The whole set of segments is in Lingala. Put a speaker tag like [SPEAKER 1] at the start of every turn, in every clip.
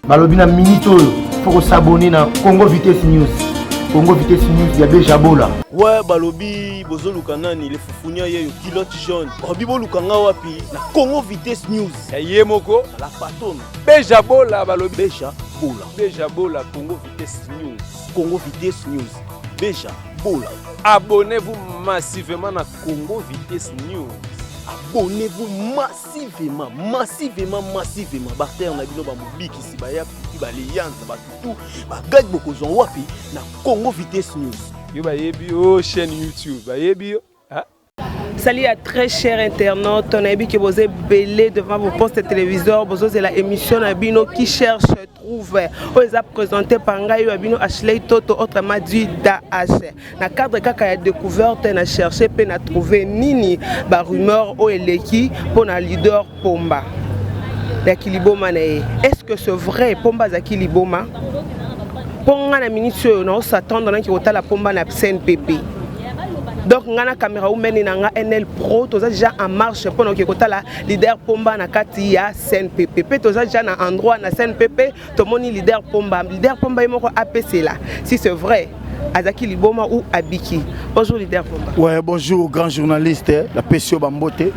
[SPEAKER 1] Balobi na minute oyo faut s'abonner na Congo Vitesse News. Congo Vitesse News ya Beja Bola.
[SPEAKER 2] Ouais balobi bozo lukanani le fufunya yeyo pilote jaune. Balobi bo lukanga wapi na Congo Vitesse News.
[SPEAKER 3] Ya yemoko
[SPEAKER 2] la patone.
[SPEAKER 3] Beja Bola balobi
[SPEAKER 2] Beja Bola.
[SPEAKER 3] Beja Bola Congo Vitesse News.
[SPEAKER 2] Congo Vitesse News. Beja Bola.
[SPEAKER 3] Abonnez-vous massivement na Congo Vitesse News.
[SPEAKER 2] Abonnez-vous massivement. Barter na bino ba mobiki si ba ya petit ba lianza ba tout ba gag boko zon wapi na Congo Vitesse News.
[SPEAKER 3] Yo ba yebi o chaîne YouTube. Ba yebi
[SPEAKER 4] Salut à très chers internautes, on a vu que vous êtes belé devant vos postes téléviseurs, vous avez la émission Abino qui cherche, trouve. On les a présenté par Ngayo Abino Ashley Toto, autrement dit DAH. Dans le cadre de découverte, on a cherché, on a trouvé Nini, la rumeur au Eleki pour le leader Pomba. Zakiliboma. Est-ce que c'est vrai Pomba Zakiliboma? Pour la ministre, on s'attend à ce que la Pomba na CNPP. Donc ngana caméra ou meni nanga NL Pro toza déjà en marche pour que kota la leader Pomba na kati ya CNPP. Pe toza déjà na endroit na CNPP to moni leader Pomba yemoko APC là. Si c'est vrai, Azaki Liboma ou Abiki. Bonjour leader Pomba.
[SPEAKER 1] Ouais, bonjour grand journaliste, la PCO Bambote.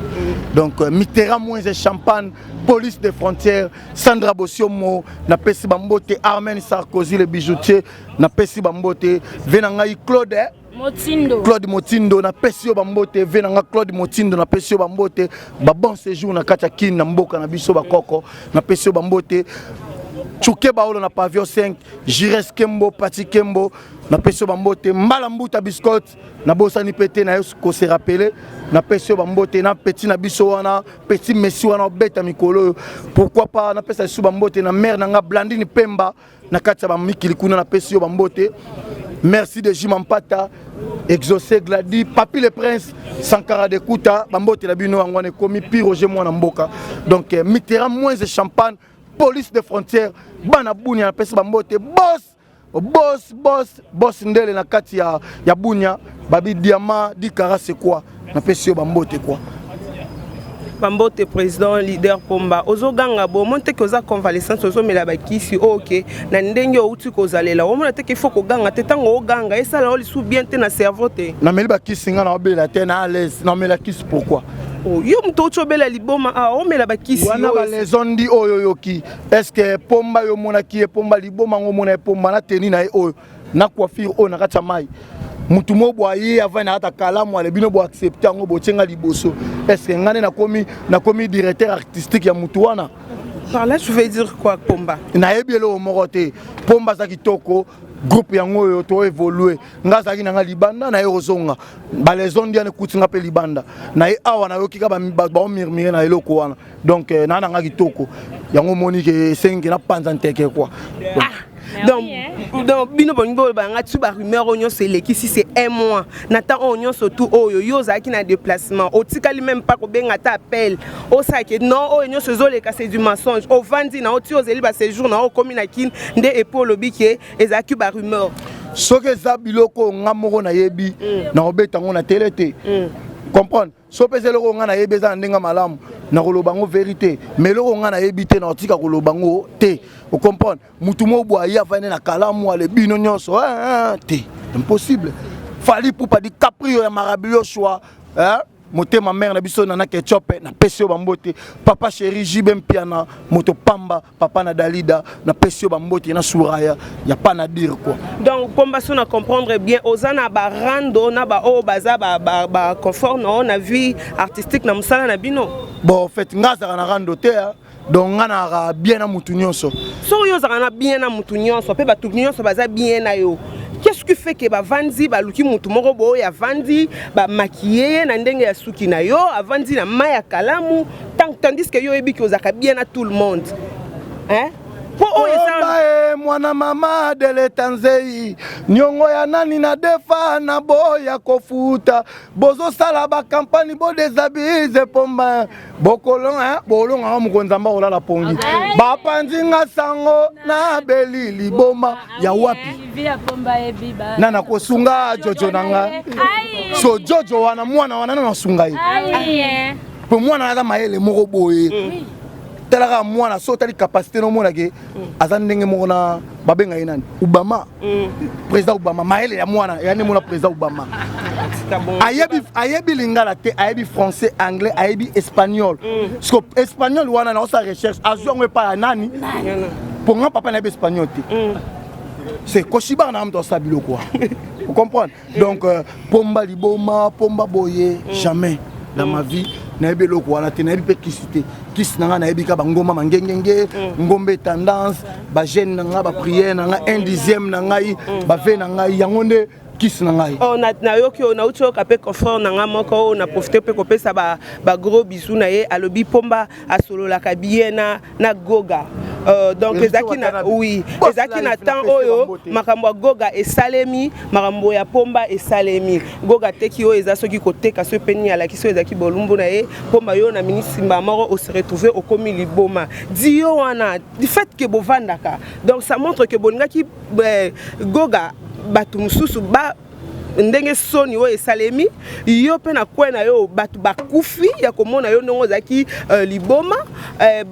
[SPEAKER 1] Donc Mitterrand moins de champagne, police des frontières, Sandra Bossiomo, na PC Bambote, Armen Sarkozy le bijoutier, na PC Bambote, Venangai Claude Motindo na Pesio Bambote venanga Claude Motindo na Pesio Bambote ba bon séjour na kacha kin na mboka na biso bakoko na Pesio Bambote Chuke Baolo na pavillon 5 Jires Kembo Pati Kembo na Pesio Bambote Mbala Mbuta Biscotte na bosani pété na ko se rappeler na Pesio Bambote na petit na biso wana petit messi wana beta mikolo pourquoi pas na pesa su Bambote na mère na nga Blandine Pemba na kacha ba mikili kuna na Pesio Bambote. Merci de Jimampata, Exaucé Gladi, Papi le Prince, Sankara de Kouta, Bambote la Bino, on est commis pire Roger Mouanamboka. Donc, Mitterrand moins de champagne, police de frontières, Banabounia, la peste Bambote, boss Ndele na kati ya Bounia, Babi Diama, Dikara c'est quoi? Na peste Bambote quoi?
[SPEAKER 4] Bambote président leader Pomba ozo ganga bo monte que za convalescence ozo mela bakisi OK na ndenge outi ko zalela o mona te qu'il faut ko ganga te tango ganga et ça la oli sou bien te na cerveau te
[SPEAKER 1] na meli bakisi nga na obela te na à l'aise na mela kisi pourquoi
[SPEAKER 4] oh yo mto chobela liboma a o mela bakisi
[SPEAKER 1] wana ba les ondi oyo yoki est-ce que Pomba yo mona ki e Pomba liboma ngo mona e Pomba na teni na e oyo na coiffure o na kacha mai mutu mo boye avant na ata kalamu ale bino bo accepter ngo bo tsenga liboso est-ce que ngane na komi directeur artistique ya mutu wana
[SPEAKER 4] par là je veux dire quoi Pomba
[SPEAKER 1] na ebielo morote Pomba za kitoko groupe yango yo to évoluer ngaza ki na libanda na eurozonga ba les ondia ne kutinga pe libanda na e awa na yokika ba murmurer na eloko wana donc na nga kitoko yango moni ke sengi na panza nteke quoi
[SPEAKER 4] donc bino bongo banga tu ba rumeur onyo c'est les qui si c'est un mois n'attend onyo surtout oyo yo za ki na déplacement otikali même pas ko benga ta appel o sa ke non onyo se zo le c'est du mensonge au vandi na oti ozeli ba séjour na o komi na kin nde epolo bike ezaki ba rumeur
[SPEAKER 1] soke za biloko ngamoko na yebi na obetango na telete comprendre so pese loko nga na yebi za ndenga malamu na kolobango vérité mais loko nga na yebi te na otika kolobango te o comprendre mutu mo boya vane na kalamu ale bino nyonso te impossible fali pour pas di caprio ya marabio choix moté ma mère na biso na ketchup na pesio Bambote papa chéri Jibem Piana moto Pamba papa na Dalida na pesio Bambote na Souraya y a pas à dire quoi
[SPEAKER 4] donc Pomba so na comprendre bien ozana ba rando na ba o baza ba confort no na vie artistique na musala na bino
[SPEAKER 1] bon en fait ngaza na rando te donc ngana bien na mutu nyonso
[SPEAKER 4] so yo zana bien na mutu nyonso pe ba tu nyonso baza bien na yo. Qu'est-ce qui fait que ba vandi ba luki mutu moko bo ya vandi ba maquiller na ndenge ya suki na yo avandi na maya kalamu tandis que yo ebiki ozaka bien na tout le monde hein
[SPEAKER 1] mwana mama de l'Etanzei nyongo ya nani na defa na boya kofuta bozo sala ba campagne bo déshabille Pomba bokolon bolonga mukonzamba olala pongi ba panzinga sango na beli liboma ya wapi nana kosunga jojo nanga so jojo wana mwana na sunga yi po mwana na maele moko boye talaka mwana so tali capacité no mona ke azandenge mona babenga inani Obama président Obama maele ya mwana yani mona président Obama ayebi lingala te ayebi français anglais ayebi espagnol parce que espagnol wana na sa recherche azongwe pa nani pour nga papa na yebi espagnol te c'est Koshiba na amto sabilo quoi vous comprenez donc pomba liboma pomba boye jamais dans ma vie na yebi loko wana te na yebi pe kisite kis nanga na yebi ka bangoma mangengenge ngombe tendance ba jeune nanga ba prière nanga 1/10 nanga ba ve nanga yangonde kis nanga
[SPEAKER 4] on na yoki on a ucho ka pe confort nanga moko on a profité pe kopesa ba gros bisous na ye alobi pomba asolo la kabiena na goga donc ezaki na oui ezaki na temps oyo makambo goga esalemi makambo ya pomba esalemi goga teki oyo eza soki koteka so peni ala kiso ezaki bolumbu na ye pomba yo na ministre moko on se retrouver au komi liboma dio wana du fait que bovandaka donc ça montre que boningaki goga batu mususu ba ndenge soni oyo esalemi yo pe na kwena yo batu bakufi ya komona yo ndongo zaki liboma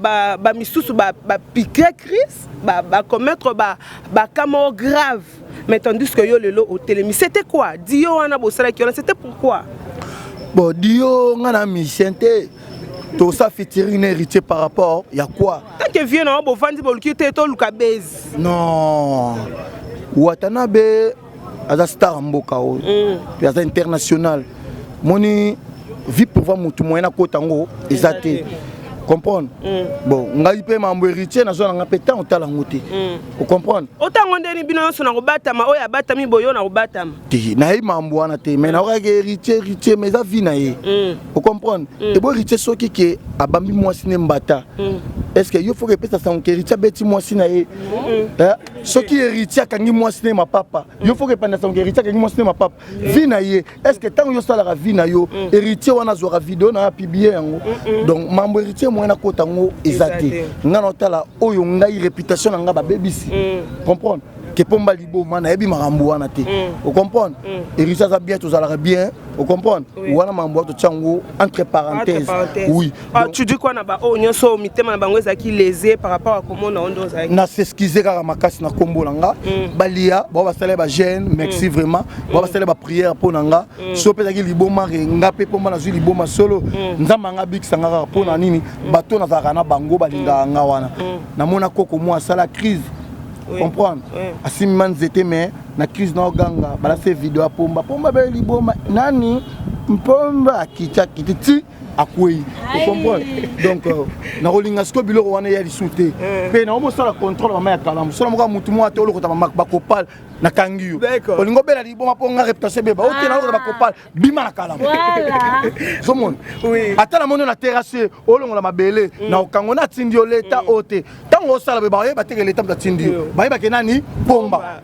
[SPEAKER 4] ba misusu ba piquer crise ba commettre ba camo grave mais tandis que yo lelo au télémi c'était quoi dio wana bosala ki c'était pourquoi
[SPEAKER 1] bon dio ngana misente to sa fitiri ne héritier par rapport ya quoi
[SPEAKER 4] tant que vient na bo fandi bolki te to luka base
[SPEAKER 1] non Watanabe aza star mboka o puis aza international moni vie pour voir mutu moyen na kotango ezate comprendre bon ngai pe mambo héritier na zona nga petan otala ngote vous comprendre
[SPEAKER 4] otango ndeni bino so na kobatama oya batami boyo na kobatama
[SPEAKER 1] ti na mambo wana te mais na ka héritier mais za vie na ye vous comprendre et bo héritier soki ke abambi mwasi ne mbata est-ce que il faut que pesa son héritier beti mwasi na ye soki héritier kangi mwasi ne ma papa il faut que pesa son héritier kangi mwasi ne ma papa vie na ye est-ce que tant yo sala la vie na yo héritier wana zora vidéo na publier yango donc mambo héritier moyena kotango ezate ngana otala oyo ngai réputation na nga ba bebisi comprendre que pomba liboma na yebi makambo wana te vous comprendre héritier ça bien tous ala bien vous comprendre wana mambo to tsango entre parenthèses oui
[SPEAKER 4] tu dis quoi na ba o nyonso mitema na bango ezaki lésé par rapport à comment na ondo za
[SPEAKER 1] na s'excuser kaka makasi na kombo nanga balia ba basala ba jeune merci vraiment ba basala ba prière pour nanga so pezaki liboma nga pe pomba na zui liboma solo nzamba nga bikisanga kaka pour na nini bato na zaka na bango balinga nga wana na mona koko mo asala crise comprendre asimi manzete mais na crise na oganga bala fait vidéo a pomba be liboma nani mpomba kicha kititi akwei vous comprenez donc na rolinga sko biloko wana ya lisute pe na omo sala contrôle mama ya kalamu sala moka mutu mo atolo ko tama bakopal na kangiyo olingo bela liboma po nga réputation beba oke na bakopal bima na kalamu voilà somon oui atala mono na terrasse olongo la mabele na okango na tindio leta ote tango sala beba bateke leta mta tindio ba ke nani pomba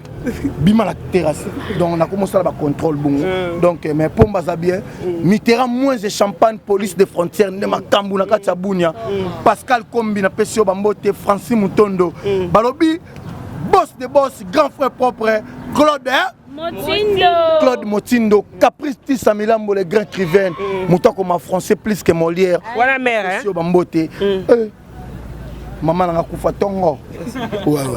[SPEAKER 1] bima la terrasse donc on a commencé à contrôle bon donc mais pomba za bien mitera moins de champagne police des frontières ne makambu na katia bunya Pascal Kombi na pesio bambote Francis Mutondo balobi boss de boss grand frère propre Claude Motindo Caprice Tissamilambo le grand écrivain muta comme français plus que Molière
[SPEAKER 4] voilà mère
[SPEAKER 1] pesio bambote maman na kufa tongo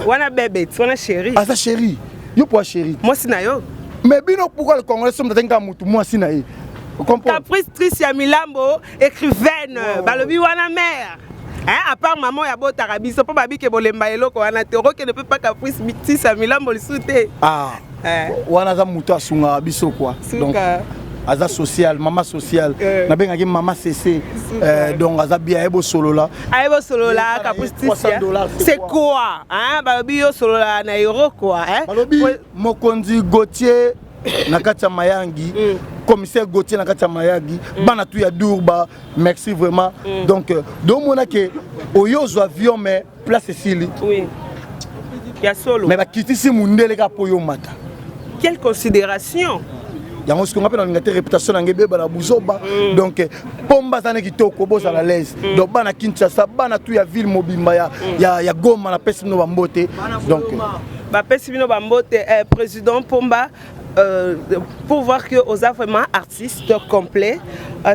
[SPEAKER 4] wana bébé wana chérie
[SPEAKER 1] ah ça chérie yo pour chérie
[SPEAKER 4] moi c'est na yo
[SPEAKER 1] mais bino pourquoi le Congolais somme d'atenga mutu moi c'est na ye
[SPEAKER 4] Caprice Tissamilambo écrivaine balobi wana mère hein à part maman ya bota rabiso pas babi ke bolemba eloko wana tero que ne peut pas Caprice Tissamilambo le souté
[SPEAKER 1] ah wana za mutu asunga biso quoi donc aza social maman social na benga maman CC donc aza bien ebo solo là
[SPEAKER 4] Caprice c'est quoi hein balobi yo solo là na euro quoi hein
[SPEAKER 1] balobi Mokonzi Gauthier na katia mayangi commissaire Gauthier na katia mayangi bana tu ya Durba merci vraiment donc do mona ke oyo zo avion mais place Cécile
[SPEAKER 4] oui ya solo
[SPEAKER 1] mais ba kitisi mundele ka poyo mata
[SPEAKER 4] quelle considération
[SPEAKER 1] yango ce qu'on appelle une réputation ngebe bana buzoba donc pomba zane kitoko boza la l'aise donc bana Kinshasa bana tu ya ville mobimba ya Goma na pesi no bambote donc
[SPEAKER 4] ba pesi bino bambote président Pomba pour voir que aux vraiment artiste complet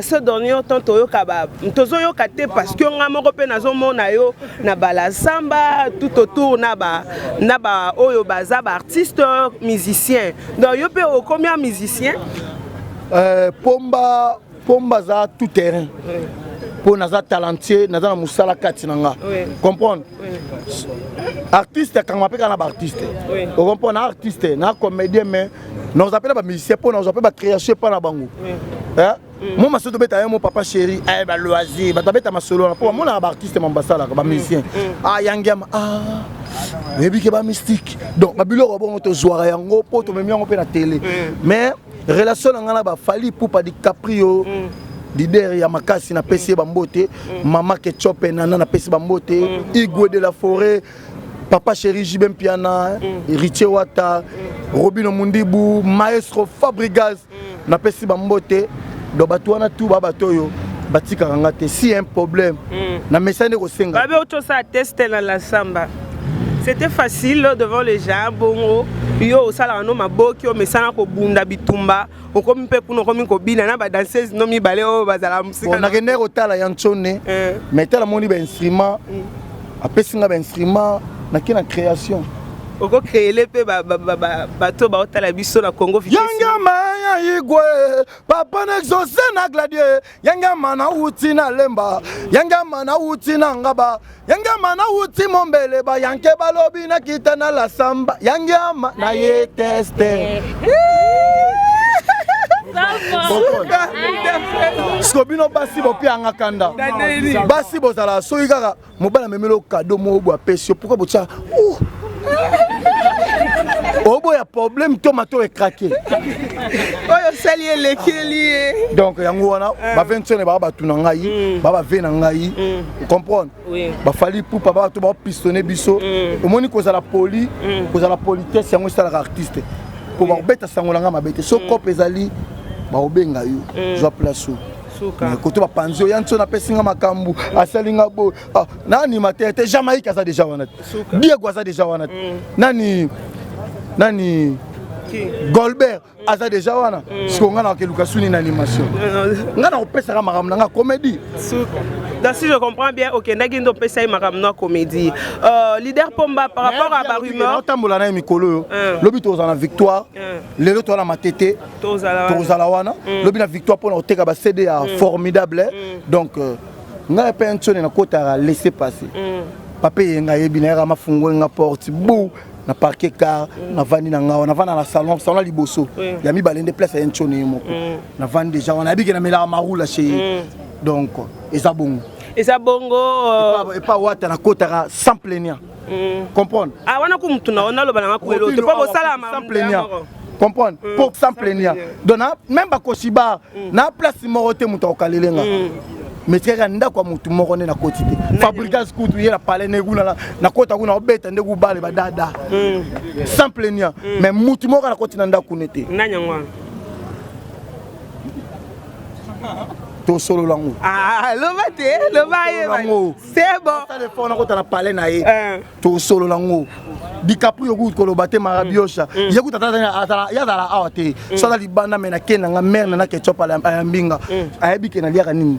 [SPEAKER 4] ce dernier temps toyoka ba tozoyoka te parce que nga moko pe nazomona yo na bala samba tout autour na ba oyo baza ba artiste musicien donc yo pe o combien musicien
[SPEAKER 1] pomba za tout terrain pour naza talentueux naza na musala kati nanga comprendre artiste quand m'appelle na ba artiste on comprend na artiste na comédien mais nous appelle ba musicien pour nous appelle ba création pas na bango hein moi ma soto beta mon papa chéri eh ba loisir ba tabeta ma solo pour moi na ba artiste mambasala ba musicien ah yangam ah ebi ke ba mystique donc ba bilo bon to zoara yango po to memi yango pe na télé mais relation ngana ba fali pour pas di caprio leader ya makasi na pesi bambote mama ketchup nana na pesi bambote Igwe de la forêt papa chéri Jibem Piana Richie Wata Robino Mundibu maestro Fabregas na pesi bambote do bato wana tout babatoyo batika kanga te si un problème na message ko senga
[SPEAKER 4] babe auto ça tester na la samba. C'était facile devant les gens, bon, yo sala no maboki o mesana ko bunda bitumba, o komi pe kuno komi ko bina na ba danseuse no mi bale o bazala musika.
[SPEAKER 1] On a gagné au tala yanchone, mais tala moni ba instrument, après singa ba instrument na kina création.
[SPEAKER 4] O ko créer le pe bato ba otala biso na Congo vite.
[SPEAKER 1] Yanga maya Igwe, papa n'exaucé na gladier, yanga mana uti na lemba, yanga mana uti na ngaba. Yanga mana uti mombele ba yanke balobi na kita na la samba yanga na ye teste Skobino basi bo pia ngakanda basi bo sala so ikaka mobala memelo cadeau mo bo apesio pourquoi bo tcha obo ya problème tomato est craqué
[SPEAKER 4] oyo salié lekeli
[SPEAKER 1] donc yango wana ba 25 ba ba tuna ngai ba ve na ngai comprendre ba fali pour papa to ba pistonner biso omoni ko za la poli ko za la politesse yango sala artiste ko ba beta sangolanga mabete so kope ezali ba obenga yo zo place koto ba panzo yanso na pesinga makambu asalinga bo nani matete Jamaïque ça déjà wana Diego ça déjà wana nani Goldberg aza déjà wana siko ngana ke Lukasuni na animation ngana opesa ka makamna nga comédie
[SPEAKER 4] donc si je comprends bien OK ndaki ndo pesa makamna comédie leader Pomba par rapport à ba rumeur
[SPEAKER 1] tambola na mikolo lobi to na victoire lelo to na matete to zala wana lobi na victoire pour oteka ba CD ya formidable donc nga pe ntone na kota laisser passer papa yenga yebi na ma fungo nga porte bou na parquet car na vandi na nga na vanda na salon liboso ya mi balende place ya ntone moko na vandi déjà on a dit que na mela marula chez donc eza bongo et pas wata na kota sans plaignant comprendre
[SPEAKER 4] wana ko mutuna ona lo bana ko elo to pa bo sala
[SPEAKER 1] sans plaignant comprendre pour sans plaignant donc même ba koshiba na place morote muto okalelenga mais tika ndako mutu moko ne na kotite Fabregas kutu yela pale ne guna na kota kuna obeta ndegu bale badada sans plaignant mais mutu moko na kotina ndako nete
[SPEAKER 4] nanyangwa
[SPEAKER 1] to solo lango
[SPEAKER 4] c'est bon
[SPEAKER 1] ça le fond na kota na pale na ye to solo lango DiCaprio ku ko lo bate marabiosha yeku tata ya dala awate so la libanda mena kena nga mer na ketchup ala mbinga ayebi na liaka nini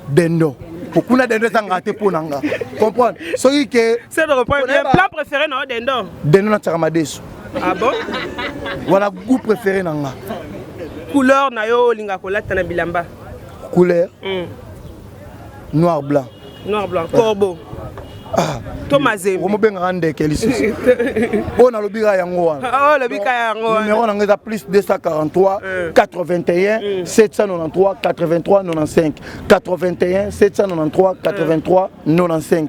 [SPEAKER 1] dendo pourquoi dendo tanga te ponanga comprendre so que
[SPEAKER 4] c'est le plat préféré non
[SPEAKER 1] dendo na tsakamadeso
[SPEAKER 4] ah bon
[SPEAKER 1] voilà goût préféré nanga
[SPEAKER 4] couleur na yo linga kolata na bilamba
[SPEAKER 1] couleur noir blanc
[SPEAKER 4] corbeau Tomazé
[SPEAKER 1] on benga rande kelisi on a lobira yango wana
[SPEAKER 4] lobika yango
[SPEAKER 1] numéro nanga za plus 243 81 793 83 95 81 793 83 95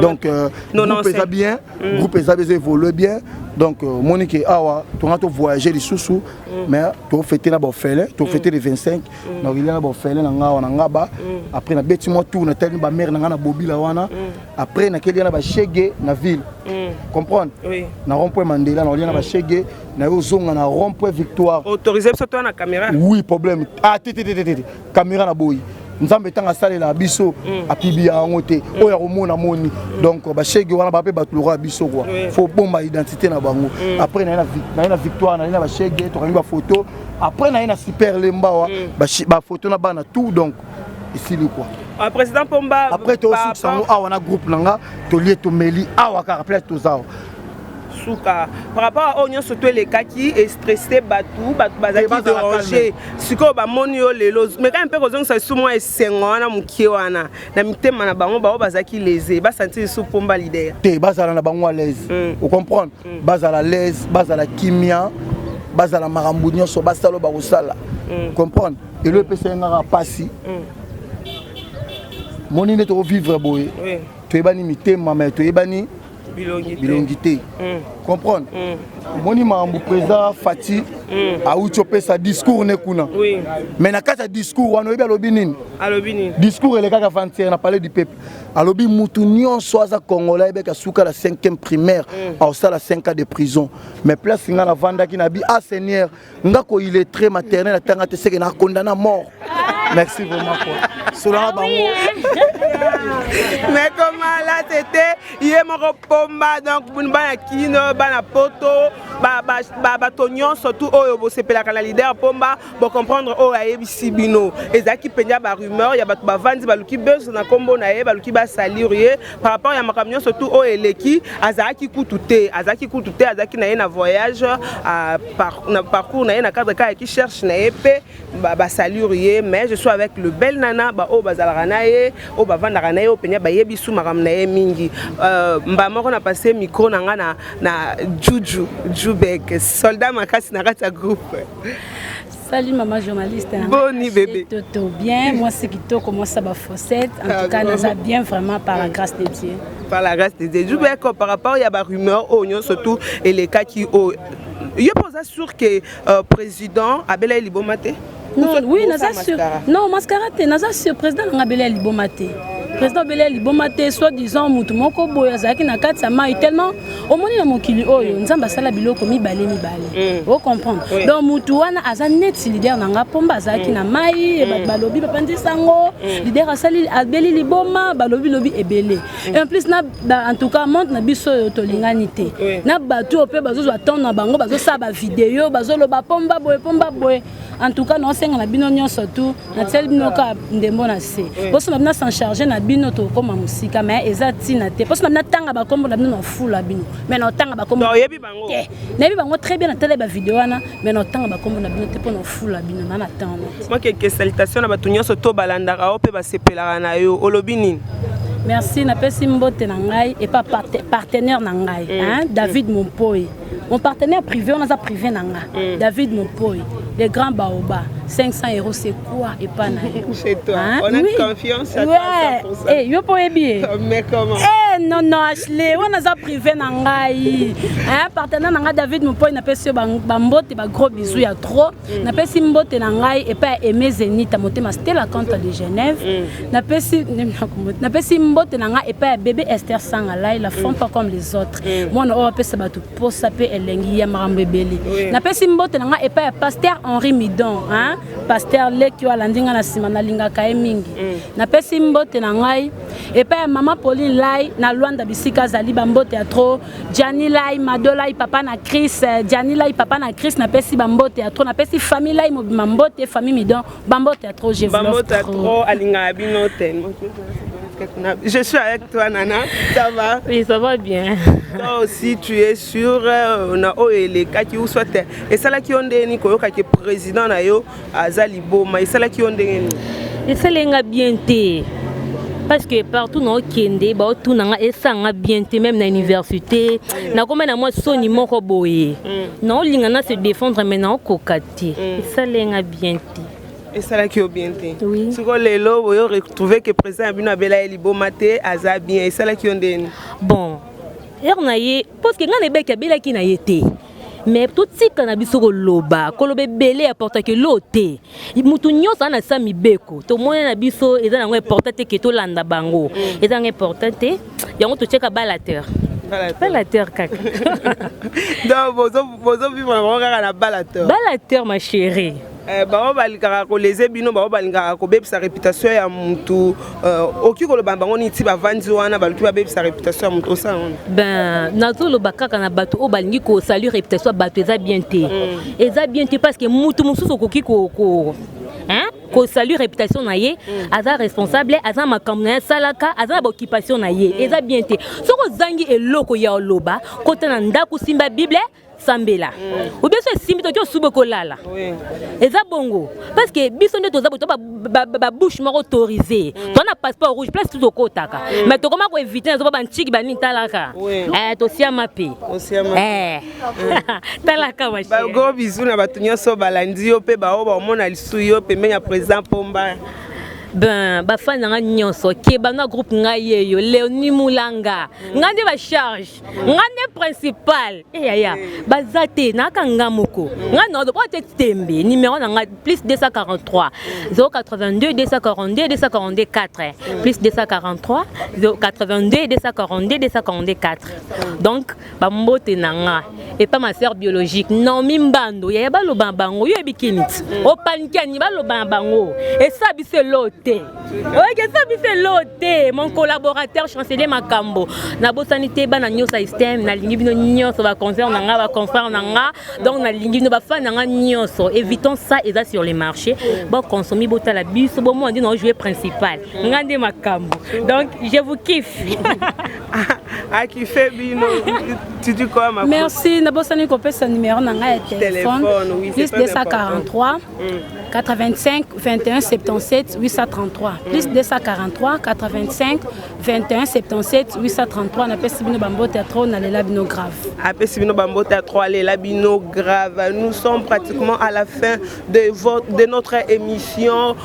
[SPEAKER 1] donc groupe est bien groupe est évolue bien donc Monique awa tu as voyager les sous mais tu fêter na bofele tu fêter les 25 donc il y a bofele na ngaba après na beti mo tour na tellement ba mère na bobila wana après na keli na ba chege na ville comprendre na rond-point Mandela na na ba chege na yo zonga na rond-point Victoire
[SPEAKER 4] autorisé ça toi na caméra
[SPEAKER 1] oui problème ah caméra na boy nzambe tanga salela biso apibi yango te oya komona moni donc ba shege wana ba pe batulura biso quoi faut bomba identité na bango après na victoire na ba shege to kangi ba photo après na super lemba wa ba photo na bana tout donc ici le quoi
[SPEAKER 4] président Pomba
[SPEAKER 1] après to aussi sango awa na groupe nanga to lié to meli awa ka rappel to zao
[SPEAKER 4] par rapport à Oignon surtout les cas qui est stressé batou bazaki dérangé siko ba moni yo lelo mais quand un peu kozong ça sous moi et sengona mukie wana na mitema na bango ba bazaki lésé ba sentir sous Pomba leader
[SPEAKER 1] te bazala na bango à l'aise vous comprendre bazala l'aise bazala kimia bazala marambu nyonso basalo ba kosala comprendre et le pesa ngara pasi moni ne to vivre boye to ebani mitema mais to ebani bilongité comprendre moni mambu président Fati a uchope sa discours ne kuna mais na kata discours wana obi alobi nini discours ele kaka frontière na parler du peuple alobi mutu nyonso aza congolais beka suka la 5e primaire au ça la 5 ans de prison mais place nga na vanda ki na bi ah seigneur ngako il est très maternel atanga te seke na condamné à mort merci vraiment quoi cela bango
[SPEAKER 4] mais comment là c'était hier mon Pomba donc bana kino bana poto ba tonyon surtout oyo bo sepela kana leader Pomba bo comprendre o ayebisi bino ezaki penya ba rumeur ya bato bavandi baluki beso na kombo na ye baluki ba saluer par rapport ya makamyo surtout o eleki azaki kutute azaki na ye na voyage na parcours na ye na cadre ka qui cherche na ye pe ba saluer mais je suis avec le bel nana ba o bazala na ye o bavanda na ye o penya ba yebisu makam na ye mingi mba moko na passé micro na nga na Jubek soldat makasi na kata groupe.
[SPEAKER 5] Salut maman journaliste.
[SPEAKER 4] Boni bébé.
[SPEAKER 5] Tout bien. Moi c'est Kito comment ça va Fossette. En tout cas nous a bien vraiment par la grâce de Dieu.
[SPEAKER 4] Par la grâce de Dieu. Jubek par rapport il y a ba rumeur oignon surtout et les cas qui je pose sûr que président Abela Libomate.
[SPEAKER 5] Non, oui, naza sûr. Non, mascarate, naza sûr président Abela Libomate. Président Abela Libomate soit disant mutu moko boya zaki na kati sa mai tellement au moni na mokili oyo nzamba sala biloko mibale. Vous comprenez? Donc mutu wana aza net leader nanga Pomba zaki na mai e balobi bapandi sango leader asali Abela Liboma balobi ebele. Et en plus na en tout cas monte na biso to linganité. Na batu ope bazo attendre na bango bazo sa ba vidéo bazo loba Pomba boye. En tout cas, nous avons bino surtout na tel bino ka ndembo na se. Parce que nous s'en charger na bino to comme musique mais ezati na te. Parce que nous tanga ba kombo na bino full la bino. Mais nous tanga ba kombo.
[SPEAKER 4] Yebi bango.
[SPEAKER 5] Na yebi bango très bien na tele ba vidéo na mais nous tanga ba kombo na bino te pour nous full la bino na attendre.
[SPEAKER 4] Moi quelques salutations na batu nyonso to balandaka o pe ba sepelaka na yo olobi nini.
[SPEAKER 5] Merci na pesi mbote na ngai et pas partenaire na ngai hein David Mompoi. Mon partenaire privé on a privé na nga. David Mompoi. Les grands baobas, 500 € c'est quoi et pas na.
[SPEAKER 4] Chez toi, hein? On a confiance à toi
[SPEAKER 5] pour ça. Eh, yo pouvez bien.
[SPEAKER 4] Mais comment?
[SPEAKER 5] Eh non Ashley, on a privé na ngai. Hein, partenaire na nga David Mompoi na pesi bambote ba gros bisous ya trop. Na pesi mbote na ngai et pas Aimé Zénith à monter ma c'était la compte de Genève. Na pesi mbote na nga et pas bébé Esther Sangala, ils la font pas comme les autres. Moi on a pesi ba tout pour saper elengi ya marambe belé. Na pesi mbote na nga et pas pasteur Henri Midon, hein? Pasteur Leki wa landinga na sima na linga kae mingi. Na pesi mbote na ngai et pa maman Pauline Lai na Luanda bisika zali bambote ya trop. Gianni Lai Madola papa na Chris, Gianni Lai papa na Chris na pesi bambote ya trop. Na pesi famille Lai mbote famille Midon bambote ya trop je vous
[SPEAKER 4] bambote ya trop alinga bino ten. Je suis avec toi Nana, ça va?
[SPEAKER 5] Oui, ça va bien.
[SPEAKER 4] Toi aussi tu es sur na o les cas qui ou soit et ça là qui onde ni ko ka président na yo azali boma et ça là qui onde ni
[SPEAKER 6] et ça lenga bien té parce que partout na okende ba tout na esanga bien té même na université na comme na moi soni moko boye na olinga na se défendre maintenant kokati et ça lenga bien té.
[SPEAKER 4] Et ça là qui est bien té.
[SPEAKER 6] Oui.
[SPEAKER 4] Si quoi les lots vous retrouver que président Abino Abela Libomate aza bien et ça là qui onde ni.
[SPEAKER 6] Bon. Ernaye parce que ngane beka bela ki na yete. Mais tout si kana biso loba, kolobe belé apporta que loté. Mutu nyonso na sami beko. To mona na biso eza na ngo importante que to landa bango. Eza ngo importante. Yango to cheka balateur. Balateur kaka.
[SPEAKER 4] Donc bozo vivre na balateur.
[SPEAKER 6] Balateur ma chérie.
[SPEAKER 4] bao balingaka koleze bino bao balingaka kobebisa réputation ya mutu oki koloba bango niti bavandi wana baluki babebisa réputation ya mutu osala wana
[SPEAKER 6] ben nazoloba kaka na bato oyo balingi kosalue réputation ya bato eza bien te eza bien te parce que mutu mosusu okoki kosalue réputation na ye aza responsable aza makambo na ye asalaka aza na baoccupation na ye eza bien te soki ozangi eloko ya oloba kota na ndako simba bible sambela ou bien so esimbi toki osuba kolala eza bongo parce que biso nde toza boto babouche moko autorisé tona passeport rouge place tout okotaka mais tokoma koevite nazoba bantiki banini talaka tosiama mpe talaka
[SPEAKER 4] bagros bisu na bato nyonso balandi yo mpe bao baomona lisu yo pembeni ya président Pomba.
[SPEAKER 6] Ben bafani nanga nyonso keba na groupe ngai yeyo Léonie Moulanga ngande ba charge ngande principal yaya bazate naka ngamoko ngana do pote tembe numéro nanga plus 243 082 242 242 4 plus 243 082 242 242 4 donc ba mbote nanga et pas ma sœur biologique non mimbando yaya baloba bango yo ebikinit o panikani baloba bango et ça bise lot. Oui, ça c'est l'autre. Mon collaborateur chancelier Makambo. Na bosanité bana nyosa système na lingi bino nyoso ba concert nanga ba confrère nanga donc na lingi bino ba fan nanga nyoso. Évitons ça et ça sur les marchés. Bon consommer botala biso bon moi on dit non jouer principal. Ngande Makambo. Donc je vous kiffe.
[SPEAKER 4] Qui fait bino. Tu dis quoi ma
[SPEAKER 5] merci na bosanité ko pesa numéro nanga ya téléphone. Plus 243 85 21 77 833 plus 243 85 21 77 833 na pesi bino bambo théâtre na lela bino grave
[SPEAKER 4] apesi bino bambo théâtre lela bino grave. Nous sommes pratiquement à la fin de notre émission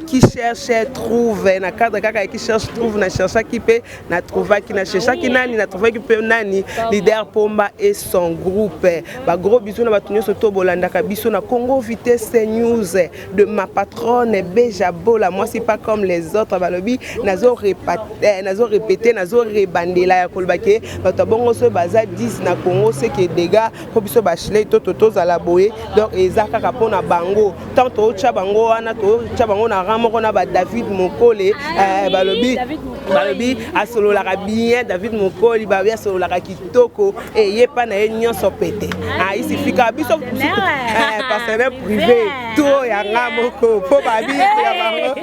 [SPEAKER 4] qui cherche trouve na cadre kaka qui cherche trouve na chercha qui peut na trouva qui na chercha qui nani na trouva qui peut nani leader Pomba et son groupe ba gros bisous na batunyo soto bolanda ka biso na Congo Vitesse News de ma patronne Beja Bola. Moi c'est pas comme les autres balobi nazo répété nazo rebandela ya kolbake bato bongo so baza 10 na Congo c'est que dégâts ko biso bachelé toto za la boye donc ezaka ka pona bango tant to cha bango wana to cha bango na ramoko na ba David Mokole balobi asolo la bien David Mokoli ba ya solo la kitoko et yepa na nyonso pété il suffit ka biso partenaire privé to ya ngamoko po babi ya bango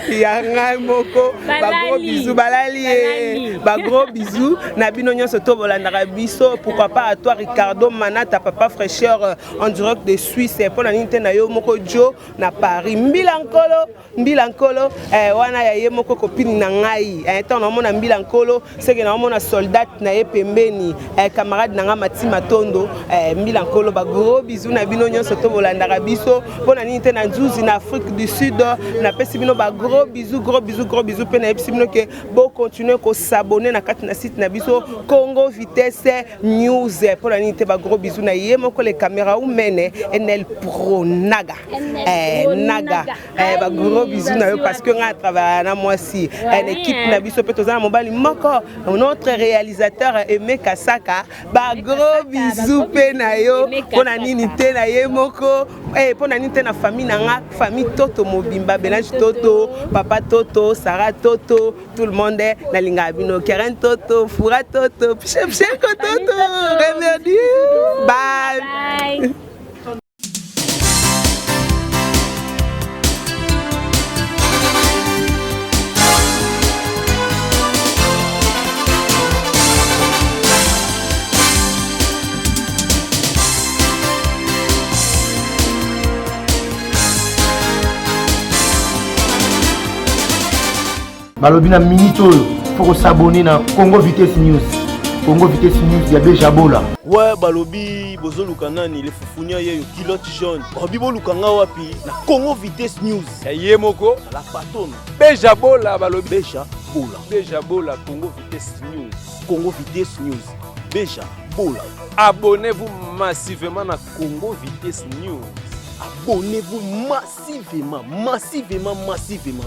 [SPEAKER 4] ya ngamoko ba gros bisous balali ba gros bisous na bino nyonso to bolanda biso pourquoi pas à toi Ricardo Manata papa fraîcheur en direct de Suisse pour la ninte na yo moko jo na Paris mbilankolo wana ya ye moko copine na ngai temps na mona mbilankolo c'est que na mona soldat na ye pembeni camarade na nga Matima Tondo mbilankolo ba gros bisous na bino nyonso to bolanda biso pour la ninte na Nzuzi na Afrique du Sud na pesi bino ba gros bisous pe na pesi bino que bon continuer ko s'abonner na kati na site na biso Congo Vitesse News pour la ninte ba gros bisous na ye moko les caméras ou mene NL Pro Naga ba gros bisous na yo parce que nga travaille na moi si une équipe na biso pe tozana mobali moko notre réalisateur Aimé Kasaka ba gros bisous pe na yo pona nini te na ye moko pona nini te na famille na nga famille Toto Mobimba Belange Toto papa Toto Sarah Toto tout le monde na linga bino Keren Toto Fura Toto Pcheko Toto remercie bye.
[SPEAKER 1] Balobina minute pour s'abonner na Congo Vitesse News. Congo Vitesse News ya Beja Bola.
[SPEAKER 2] Ouais balobi bozo lukanani le fufunya yeyo kilote jaune. Balobi bo lukanga wapi na Congo Vitesse News.
[SPEAKER 3] Ya yemoko
[SPEAKER 2] la patone.
[SPEAKER 3] Beja Bola balobi
[SPEAKER 2] Beja Bola.
[SPEAKER 3] Beja Bola Congo Vitesse News.
[SPEAKER 2] Congo Vitesse News. Beja Bola.
[SPEAKER 3] Abonnez-vous massivement à Congo Vitesse News.
[SPEAKER 2] Abonnez-vous massivement.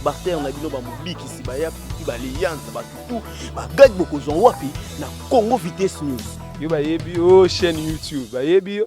[SPEAKER 2] Barter na bino ba mobiki si ba ya petit ba lianza ba tout ba gad boko zon wapi na Congo Vitesse News.
[SPEAKER 3] Yo ba yebi o chaîne YouTube. Ba yebi